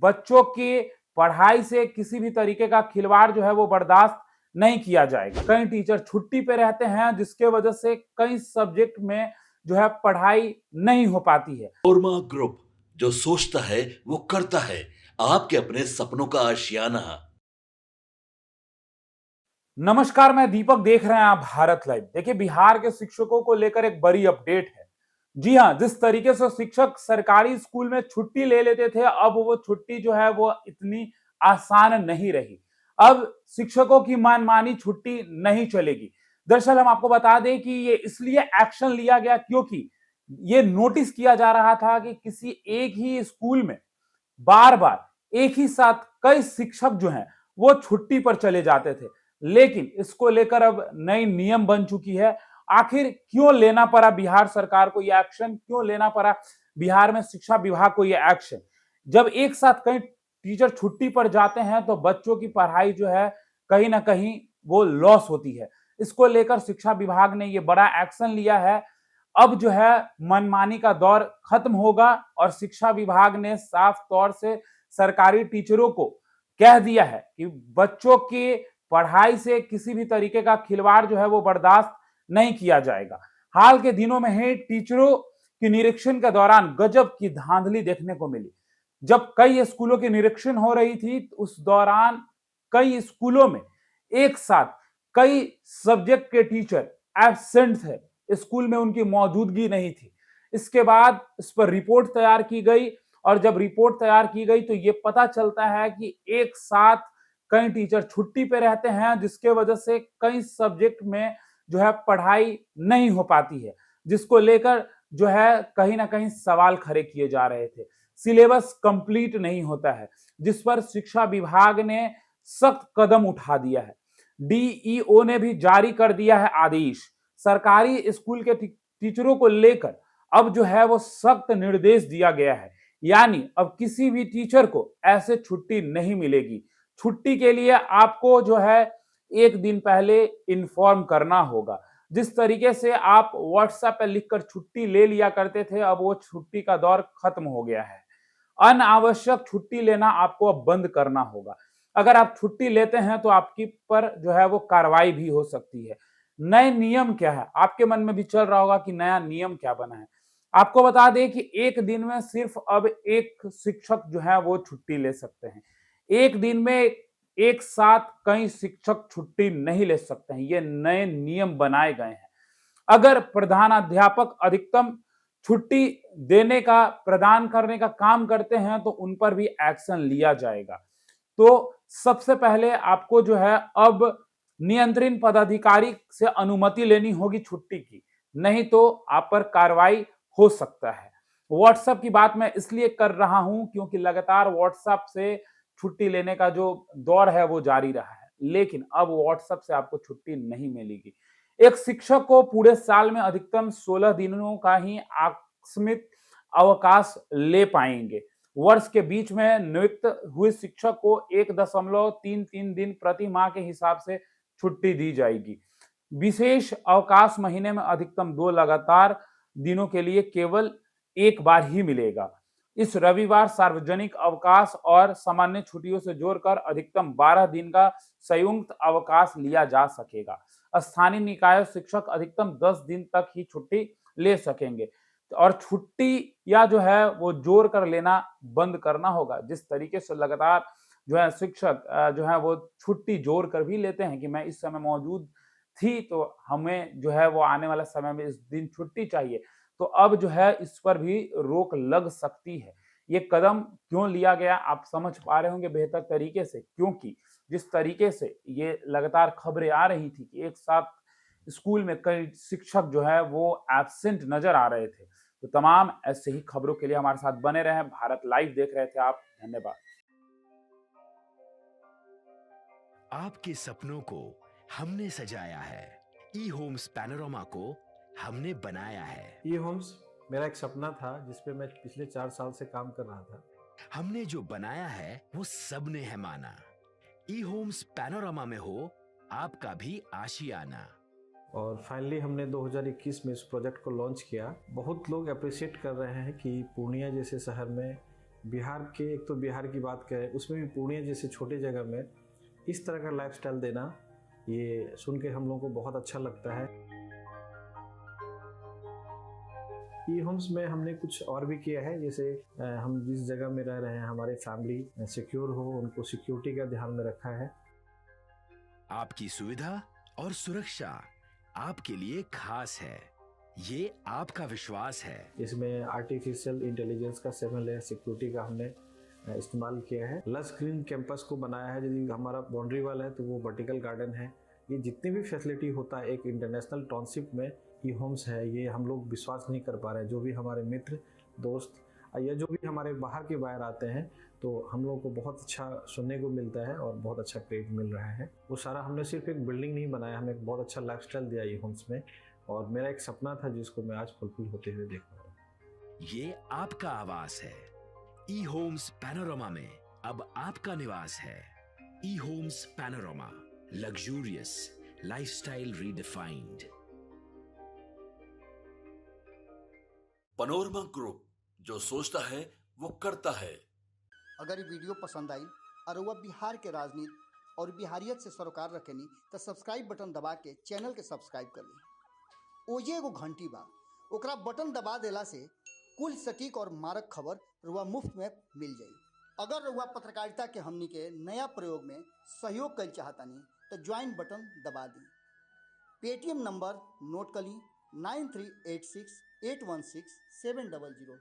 बच्चों की पढ़ाई से किसी भी तरीके का खिलवाड़ जो है वो बर्दाश्त नहीं किया जाएगा। कई टीचर छुट्टी पे रहते हैं जिसके वजह से कई सब्जेक्ट में जो है पढ़ाई नहीं हो पाती है। ओरमा ग्रुप, जो सोचता है वो करता है। आपके अपने सपनों का आशियाना। नमस्कार, मैं दीपक, देख रहे हैं आप भारत लाइव। देखिए, बिहार के शिक्षकों को लेकर एक बड़ी अपडेट है। जी हां, जिस तरीके से शिक्षक सरकारी स्कूल में छुट्टी ले लेते थे, अब वो छुट्टी जो है वो इतनी आसान नहीं रही। अब शिक्षकों की मनमानी छुट्टी नहीं चलेगी। दरअसल हम आपको बता दें कि ये इसलिए एक्शन लिया गया क्योंकि ये नोटिस किया जा रहा था कि किसी एक ही स्कूल में बार बार एक ही साथ कई शिक्षक जो हैं वो छुट्टी पर चले जाते थे। लेकिन इसको लेकर अब नई नियम बन चुकी है। आखिर क्यों लेना पड़ा बिहार सरकार को यह एक्शन, क्यों लेना पड़ा बिहार में शिक्षा विभाग को यह एक्शन? जब एक साथ कई टीचर छुट्टी पर जाते हैं तो बच्चों की पढ़ाई जो है कहीं ना कहीं वो लॉस होती है। इसको लेकर शिक्षा विभाग ने ये बड़ा एक्शन लिया है। अब जो है मनमानी का दौर खत्म होगा और शिक्षा विभाग ने साफ तौर से सरकारी टीचरों को कह दिया है कि बच्चों की पढ़ाई से किसी भी तरीके का खिलवाड़ जो है वो बर्दाश्त नहीं किया जाएगा। हाल के दिनों में ही टीचरों की निरीक्षण के दौरान गजब की धांधली देखने को मिली। जब कई स्कूलों की निरीक्षण हो रही थी उस दौरान कई स्कूलों में एक साथ कई सब्जेक्ट के टीचर एब्सेंट थे, स्कूल में उनकी मौजूदगी नहीं थी। इसके बाद इस पर रिपोर्ट तैयार की गई और जब रिपोर्ट तैयार की गई तो ये पता चलता है कि एक साथ कई टीचर छुट्टी पे रहते हैं जिसके वजह से कई सब्जेक्ट में जो है पढ़ाई नहीं हो पाती है, जिसको लेकर जो है कहीं ना कहीं सवाल खड़े किए जा रहे थे। सिलेबस कंप्लीट नहीं होता है, जिस पर शिक्षा विभाग ने सख्त कदम उठा दिया है। डीईओ ने भी जारी कर दिया है आदेश। सरकारी स्कूल के टीचरों को लेकर अब जो है वो सख्त निर्देश दिया गया है। यानी अब किसी भी टीचर को ऐसे छुट्टी नहीं मिलेगी। छुट्टी के लिए आपको जो है एक दिन पहले इन्फॉर्म करना होगा। जिस तरीके से आप व्हाट्सएप पे लिखकर छुट्टी ले लिया करते थे, अब वो छुट्टी का दौर खत्म हो गया है। अनावश्यक छुट्टी लेना आपको अब बंद करना होगा। अगर आप छुट्टी लेते हैं तो आपकी पर जो है वो कार्रवाई भी हो सकती है। नए नियम क्या है? आपके मन में भी चल रहा होगा कि नया नियम क्या बना है। आपको बता दें कि एक दिन में सिर्फ अब एक शिक्षक जो है वो छुट्टी ले सकते हैं। एक दिन में एक साथ कई शिक्षक छुट्टी नहीं ले सकते हैं। ये नए नियम बनाए गए हैं। अगर प्रधानाध्यापक अधिकतम छुट्टी देने का, प्रदान करने का काम करते हैं तो उन पर भी एक्शन लिया जाएगा। तो सबसे पहले आपको जो है अब नियंत्रण पदाधिकारी से अनुमति लेनी होगी छुट्टी की, नहीं तो आप पर कार्रवाई हो सकता है। व्हाट्सएप की बात मैं इसलिए कर रहा हूं क्योंकि लगातार व्हाट्सएप से छुट्टी लेने का जो दौर है वो जारी रहा है, लेकिन अब व्हाट्सएप से आपको छुट्टी नहीं मिलेगी। एक शिक्षक को पूरे साल में अधिकतम 16 दिनों का ही आकस्मिक अवकाश ले पाएंगे। वर्ष के बीच में नियुक्त हुए शिक्षक को 1.33 दिन प्रति माह के हिसाब से छुट्टी दी जाएगी। विशेष अवकाश महीने में अधिकतम 2 लगातार दिनों के लिए केवल एक बार ही मिलेगा। इस रविवार सार्वजनिक अवकाश और सामान्य छुट्टियों से जोड़कर अधिकतम 12 दिन का संयुक्त अवकाश लिया जा सकेगा। स्थानीय निकाय शिक्षक अधिकतम 10 दिन तक ही छुट्टी ले सकेंगे और छुट्टी या जो है वो जोड़ कर लेना बंद करना होगा। जिस तरीके से लगातार जो है शिक्षक जो है वो छुट्टी जोड़ कर भी लेते हैं कि मैं इस समय मौजूद थी तो हमें जो है वो आने वाले समय में इस दिन छुट्टी चाहिए, तो अब जो है इस पर भी रोक लग सकती है। ये कदम क्यों लिया गया आप समझ पा रहे होंगे बेहतर तरीके से, क्योंकि जिस तरीके से ये लगातार खबरें आ रही थी कि एक साथ स्कूल में कई शिक्षक जो है वो एब्सेंट नजर आ रहे थे। तो तमाम ऐसे ही खबरों के लिए हमारे साथ बने रहें। भारत लाइव देख रहे थे आप, धन्यवाद। आपके सपनों को हमने सजाया है, ई होम्स पैनोरामा को हमने बनाया है। ई होम्स मेरा एक सपना था जिस पे मैं पिछले 4 साल से काम कर रहा था। हमने जो बनाया है वो सबने है माना। ई होम्स पैनोरामा में हो आपका भी आशियाना। और फाइनली हमने 2021 में इस प्रोजेक्ट को लॉन्च किया। बहुत लोग अप्रिशिएट कर रहे हैं कि पूर्णिया जैसे शहर में बिहार के, एक तो बिहार की बात करें, उसमें भी पूर्णिया जैसे छोटे जगह में इस तरह का लाइफस्टाइल देना, ये सुन के हम लोगों को बहुत अच्छा लगता है। ई होम्स में हमने कुछ और भी किया है, जैसे हम जिस जगह में रह रहे हैं हमारे फैमिली सिक्योर हो, उनको सिक्योरिटी का ध्यान में रखा है। आपकी सुविधा और सुरक्षा आपके लिए खास है, ये आपका विश्वास है। इसमें आर्टिफिशियल इंटेलिजेंस का 7 लेयर सिक्योरिटी का हमने इस्तेमाल किया है। लस ग्रीन कैंपस को बनाया है, यदि हमारा बाउंड्री वाल है तो वो वर्टिकल गार्डन है। ये जितनी भी फैसिलिटी होता है एक इंटरनेशनल टाउनशिप में, ई होम्स है, ये हम लोग विश्वास नहीं कर पा रहे हैं। जो भी हमारे मित्र दोस्त या जो भी हमारे बाहर के बाहर आते हैं, तो हम लोगों को बहुत अच्छा सुनने को मिलता है और बहुत अच्छा क्रेडिट मिल रहा है। वो सारा हमने सिर्फ एक बिल्डिंग नहीं बनाया, हमें एक बहुत अच्छा लाइफस्टाइल दिया ई होम्स में, और मेरा एक सपना था जिसको मैं आज फुलफिल होते हुए देख पा रहा हूँ। ये आपका आवास है। ई होम्स पैनोरामा में अब आपका निवास है। E Homes Panorama, luxurious lifestyle redefined. Panorama group, जो सोचता है वो करता है। अगर ये वीडियो पसंद आई और वह बिहार के राजनीति और बिहारियत से सरोकार रखेनी तो सब्सक्राइब बटन दबा के चैनल के सब्सक्राइब कर ली। ओजे एगो घंटी बा, ओकरा बटन दबा देला से कुल सटीक और मारक खबर रुआ मुफ्त में मिल जाई। अगर रुआ पत्रकारिता के हमनी के नया प्रयोग में सहयोग कर चाहतानी तो ज्वाइन बटन दबा दी। पेटीएम नंबर नोट कर ली 9386816700।